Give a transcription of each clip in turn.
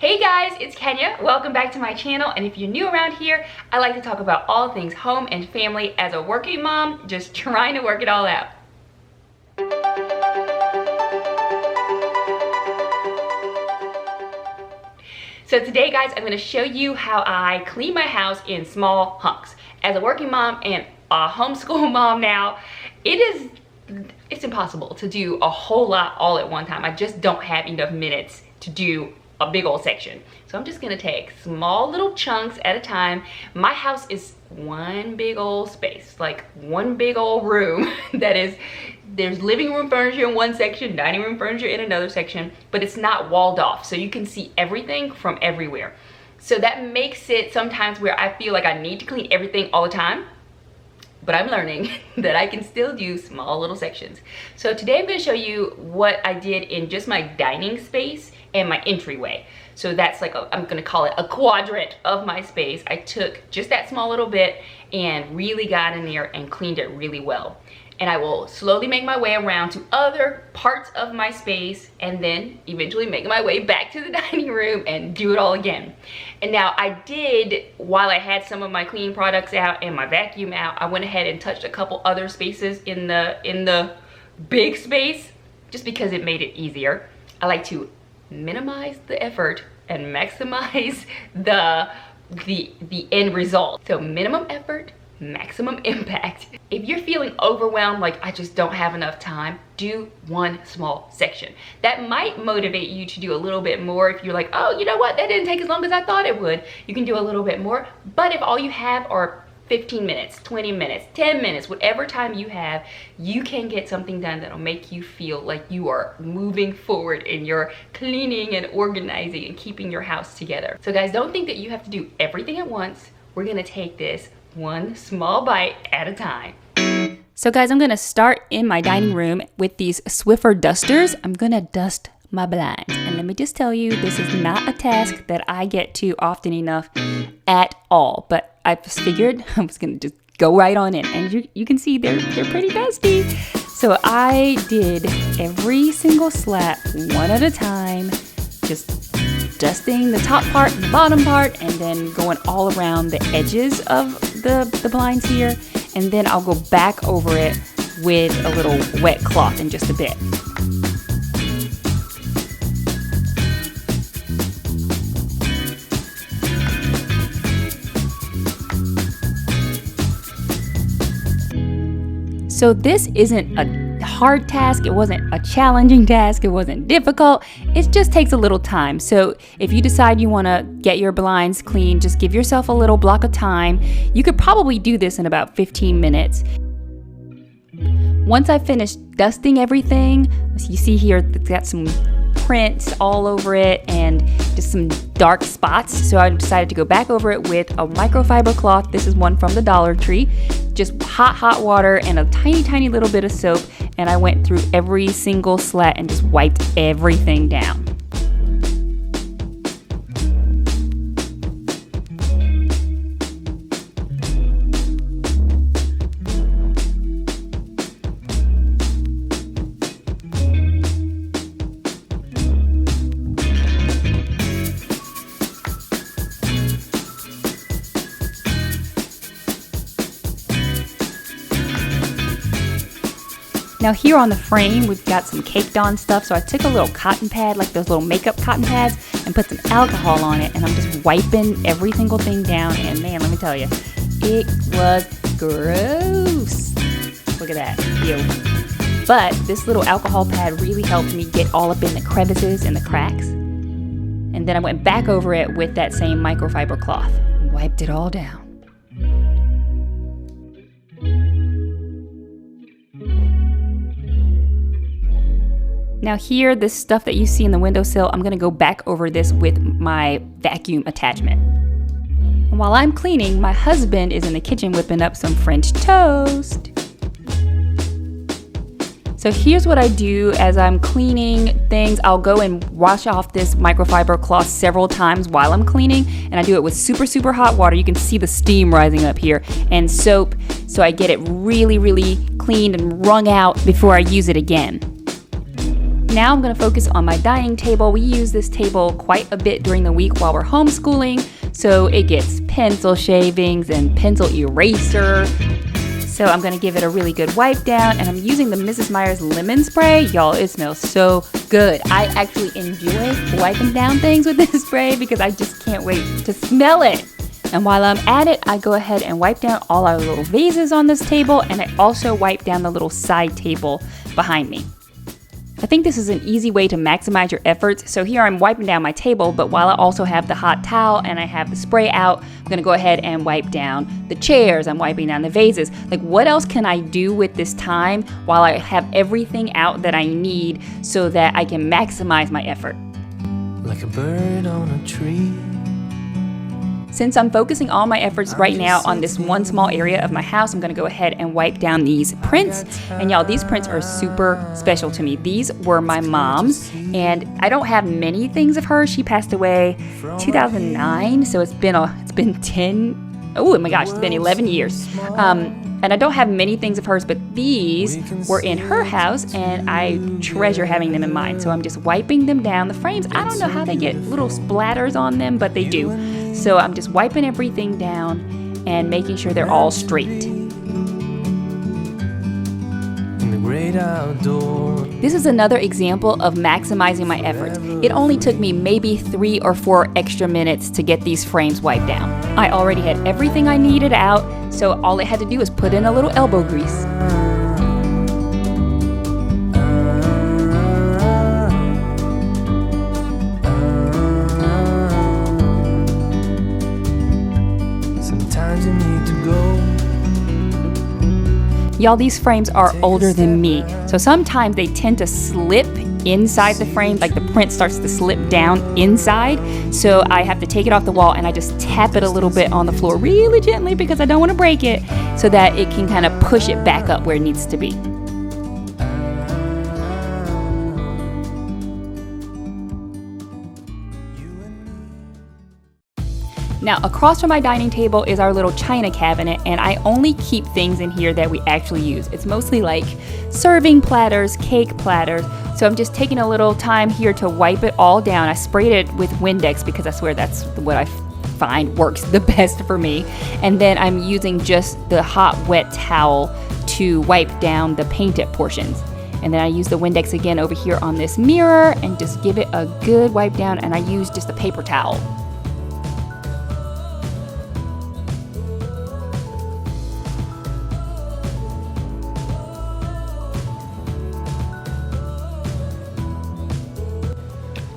Hey guys, it's Kenya. Welcome back to my channel, and if you're new around here, I like to talk about all things home and family as a working mom, just trying to work it all out. So today guys, I'm going to show you how I clean my house in small hunks. As a working mom and a homeschool mom now, it's impossible to do a whole lot all at one time. I just don't have enough minutes to do a big old section. So I'm just gonna take small little chunks at a time. My house is one big old space, like one big old room there's living room furniture in one section, dining room furniture in another section, but it's not walled off, so you can see everything from everywhere. So that makes it sometimes where I feel like I need to clean everything all the time, but I'm learning that I can still do small little sections. So today I'm gonna show you what I did in just my dining space and my entryway. So that's like I'm gonna call it a quadrant of my space. I took just that small little bit and really got in there and cleaned it really well. And I will slowly make my way around to other parts of my space and then eventually make my way back to the dining room and do it all again. And now I did, while I had some of my cleaning products out and my vacuum out, I went ahead and touched a couple other spaces in the big space just because it made it easier. I like to minimize the effort and maximize the end result. So minimum effort, maximum impact. If you're feeling overwhelmed, like I just don't have enough time, do one small section. That might motivate you to do a little bit more. If you're like, oh, you know what, that didn't take as long as I thought it would, you can do a little bit more. But if all you have are 15 minutes, 20 minutes, 10 minutes, whatever time you have, you can get something done that'll make you feel like you are moving forward in your cleaning and organizing and keeping your house together. So guys, don't think that you have to do everything at once. We're gonna take this one small bite at a time. So guys, I'm gonna start in my dining room with these Swiffer dusters. I'm gonna dust my blinds. And let me just tell you, this is not a task that I get to often enough at all. But I just figured I was gonna just go right on in. And you can see they're pretty dusty. So I did every single slat one at a time, just dusting the top part and the bottom part, and then going all around the edges of the blinds here. And then I'll go back over it with a little wet cloth in just a bit. So this isn't a hard task, it wasn't a challenging task, it wasn't difficult, it just takes a little time. So if you decide you want to get your blinds clean, just give yourself a little block of time. You could probably do this in about 15 minutes. Once I finished dusting everything, you see here it's got some prints all over it and just some dark spots, so I decided to go back over it with a microfiber cloth. This is one from the Dollar Tree. Just hot water and a tiny little bit of soap, and I went through every single slat and just wiped everything down. Now here on the frame, we've got some caked on stuff, so I took a little cotton pad, like those little makeup cotton pads, and put some alcohol on it, and I'm just wiping every single thing down, and man, let me tell you, it was gross. Look at that, ew. But this little alcohol pad really helped me get all up in the crevices and the cracks. And then I went back over it with that same microfiber cloth, and wiped it all down. Now here, this stuff that you see in the windowsill, I'm gonna go back over this with my vacuum attachment. And while I'm cleaning, my husband is in the kitchen whipping up some French toast. So here's what I do as I'm cleaning things. I'll go and wash off this microfiber cloth several times while I'm cleaning, and I do it with super hot water. You can see the steam rising up here, and soap, so I get it really cleaned and wrung out before I use it again. now I'm gonna focus on my dining table. We use this table quite a bit during the week while we're homeschooling, so it gets pencil shavings and pencil eraser. So I'm gonna give it a really good wipe down, and I'm using the Mrs. Meyer's lemon spray. Y'all, it smells so good. I actually enjoy wiping down things with this spray because I just can't wait to smell it. And while I'm at it, I go ahead and wipe down all our little vases on this table, and I also wipe down the little side table behind me. I think this is an easy way to maximize your efforts. So here I'm wiping down my table, but while I also have the hot towel and I have the spray out, I'm gonna go ahead and wipe down the chairs. I'm wiping down the vases. Like, what else can I do with this time while I have everything out that I need so that I can maximize my effort? Like a bird on a tree. Since I'm focusing all my efforts right now on this one small area of my house, I'm gonna go ahead and wipe down these prints. And y'all, these prints are super special to me. These were my mom's, and I don't have many things of hers. She passed away 2009, so it's been 11 years. And I don't have many things of hers, but these were in her house, and I treasure having them in mine. So I'm just wiping them down. The frames, I don't know how they get little splatters on them, but they do. So I'm just wiping everything down and making sure they're all straight. In the great outdoors. This is another example of maximizing my efforts. It only took me maybe 3 or 4 extra minutes to get these frames wiped down. I already had everything I needed out, so all I had to do was put in a little elbow grease. Sometimes you need to go. Y'all, these frames are older than me, so sometimes they tend to slip inside the frame, like the print starts to slip down inside. So I have to take it off the wall and I just tap it a little bit on the floor really gently because I don't want to break it, so that it can kind of push it back up where it needs to be. Now, across from my dining table is our little china cabinet, and I only keep things in here that we actually use. It's mostly like serving platters, cake platters, so I'm just taking a little time here to wipe it all down. I sprayed it with Windex because I swear that's what I find works the best for me. And then I'm using just the hot, wet towel to wipe down the painted portions. And then I use the Windex again over here on this mirror and just give it a good wipe down, and I use just a paper towel.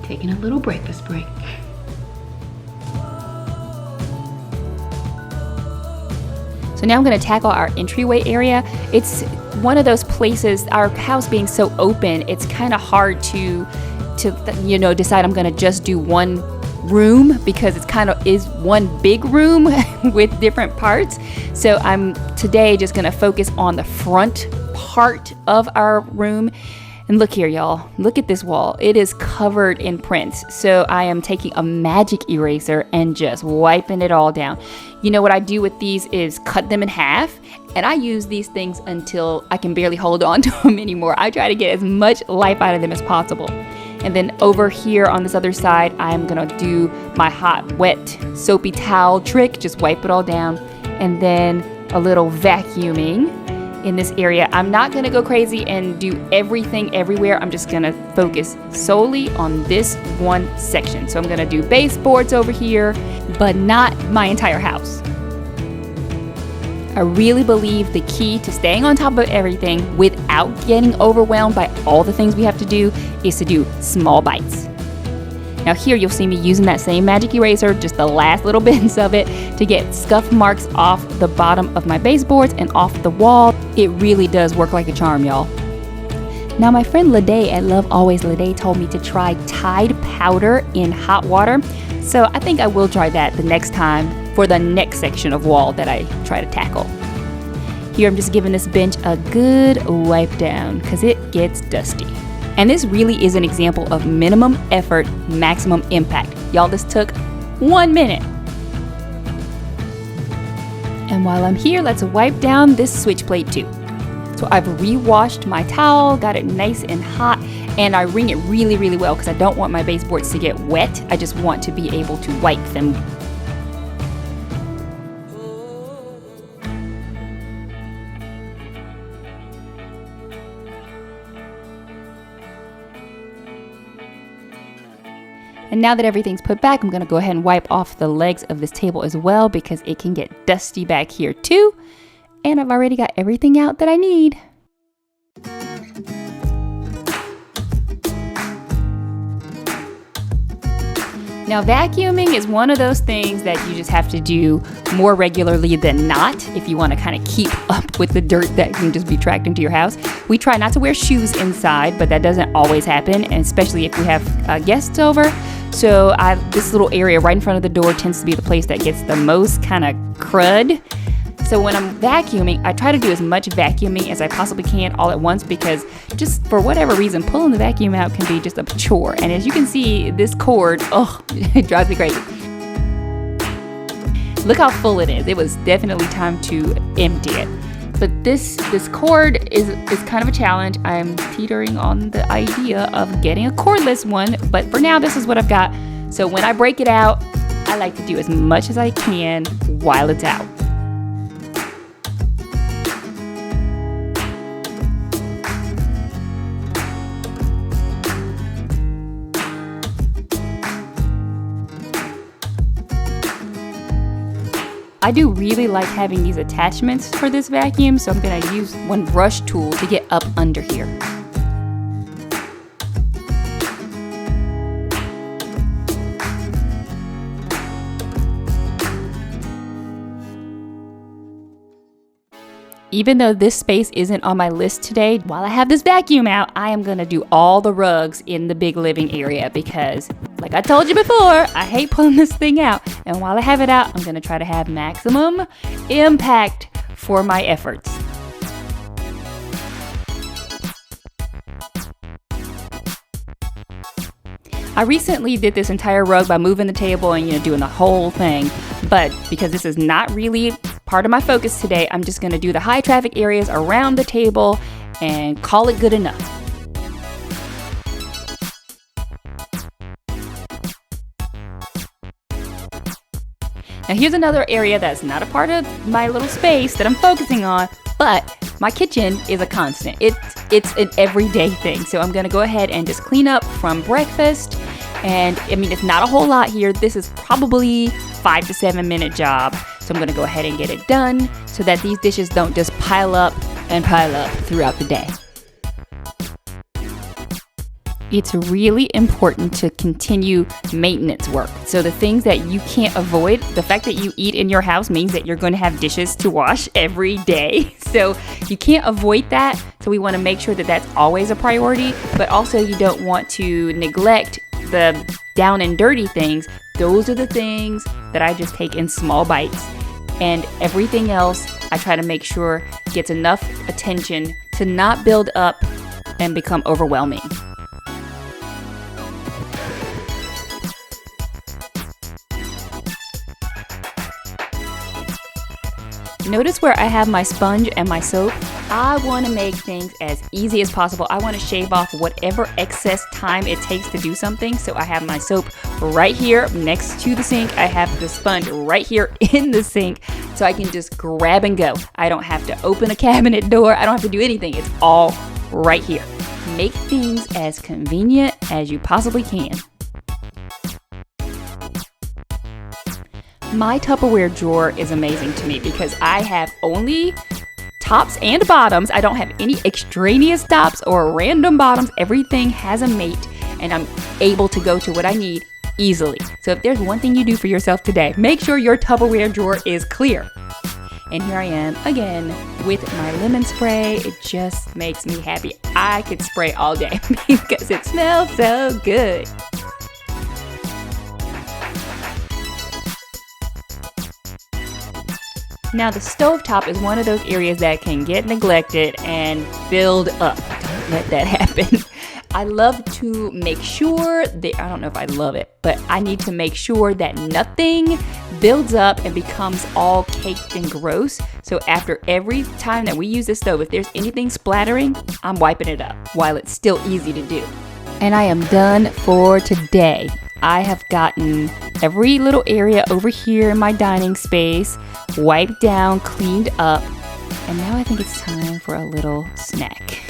Taking a little breakfast break. So now I'm going to tackle our entryway area. It's one of those places, our house being so open, it's kind of hard to decide I'm going to just do one room because it's kind of is one big room with different parts. So I'm today just going to focus on the front part of our room. And look here, y'all. Look at this wall. It is covered in prints. So I am taking a magic eraser and just wiping it all down. You know what I do with these is cut them in half, and I use these things until I can barely hold on to them anymore. I try to get as much life out of them as possible. And then over here on this other side, I'm gonna do my hot, wet, soapy towel trick. Just wipe it all down. And then a little vacuuming in this area. I'm not gonna go crazy and do everything everywhere. I'm just gonna focus solely on this one section. So I'm gonna do baseboards over here, but not my entire house. I really believe the key to staying on top of everything without getting overwhelmed by all the things we have to do is to do small bites. Now here you'll see me using that same magic eraser, just the last little bits of it, to get scuff marks off the bottom of my baseboards and off the wall. It really does work like a charm, y'all. Now my friend Lede at Love Always Lede told me to try Tide powder in hot water. So I think I will try that the next time for the next section of wall that I try to tackle. Here I'm just giving this bench a good wipe down because it gets dusty. And this really is an example of minimum effort, maximum impact. Y'all, this took 1 minute. And while I'm here, let's wipe down this switch plate too. So I've re-washed my towel, got it nice and hot, And I wring it really, really well because I don't want my baseboards to get wet. I just want to be able to wipe them. And now that everything's put back, I'm gonna go ahead and wipe off the legs of this table as well because it can get dusty back here too. And I've already got everything out that I need. Now vacuuming is one of those things that you just have to do more regularly than not if you want to kind of keep up with the dirt that can just be tracked into your house. We try not to wear shoes inside, but that doesn't always happen, and especially if we have guests over. So this little area right in front of the door tends to be the place that gets the most kind of crud. So when I'm vacuuming, I try to do as much vacuuming as I possibly can all at once because just for whatever reason, pulling the vacuum out can be just a chore. And as you can see, this cord, it drives me crazy. Look how full it is. It was definitely time to empty it. But this cord is kind of a challenge. I'm teetering on the idea of getting a cordless one, but for now, this is what I've got. So when I break it out, I like to do as much as I can while it's out. I do really like having these attachments for this vacuum, so I'm going to use one brush tool to get up under here. Even though this space isn't on my list today, while I have this vacuum out, I am going to do all the rugs in the big living area because, like I told you before, I hate pulling this thing out. And while I have it out, I'm going to try to have maximum impact for my efforts. I recently did this entire rug by moving the table and doing the whole thing, but because this is not really part of my focus today, I'm just going to do the high traffic areas around the table and call it good enough. Now here's another area that's not a part of my little space that I'm focusing on, but my kitchen is a constant. It's an everyday thing. So I'm gonna go ahead and just clean up from breakfast. And I mean, it's not a whole lot here. This is probably 5 to 7 minute job. So I'm gonna go ahead and get it done so that these dishes don't just pile up throughout the day. It's really important to continue maintenance work. So the things that you can't avoid, the fact that you eat in your house means that you're going to have dishes to wash every day. So you can't avoid that. So we want to make sure that that's always a priority, but also you don't want to neglect the down and dirty things. Those are the things that I just take in small bites. And everything else, I try to make sure gets enough attention to not build up and become overwhelming. Notice where I have my sponge and my soap. I want to make things as easy as possible. I want to shave off whatever excess time it takes to do something. So I have my soap right here next to the sink. I have the sponge right here in the sink. So I can just grab and go. I don't have to open a cabinet door. I don't have to do anything. It's all right here. Make things as convenient as you possibly can. My Tupperware drawer is amazing to me because I have only tops and bottoms. I don't have any extraneous tops or random bottoms. Everything has a mate and I'm able to go to what I need easily. So if there's one thing you do for yourself today, make sure your Tupperware drawer is clear. And here I am again with my lemon spray. It just makes me happy. I could spray all day because it smells so good. Now the stovetop is one of those areas that can get neglected and build up. Don't let that happen. I love to make sure that, I don't know if I love it, but I need to make sure that nothing builds up and becomes all caked and gross. So after every time that we use the stove, if there's anything splattering, I'm wiping it up while it's still easy to do. And I am done for today. I have gotten every little area over here in my dining space wiped down, cleaned up, and now I think it's time for a little snack.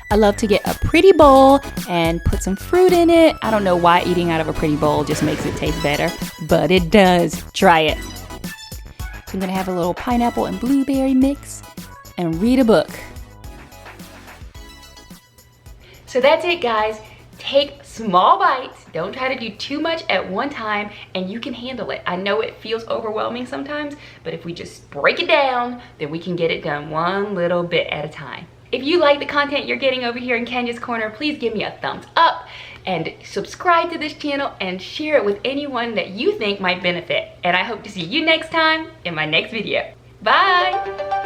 I love to get a pretty bowl and put some fruit in it. I don't know why eating out of a pretty bowl just makes it taste better, but it does. Try it. So I'm gonna have a little pineapple and blueberry mix and read a book. So that's it, guys. Take small bites. Don't try to do too much at one time, and you can handle it. I know it feels overwhelming sometimes, but if we just break it down, then we can get it done one little bit at a time. If you like the content you're getting over here in Kenya's Corner, please give me a thumbs up and subscribe to this channel and share it with anyone that you think might benefit. And I hope to see you next time in my next video. Bye!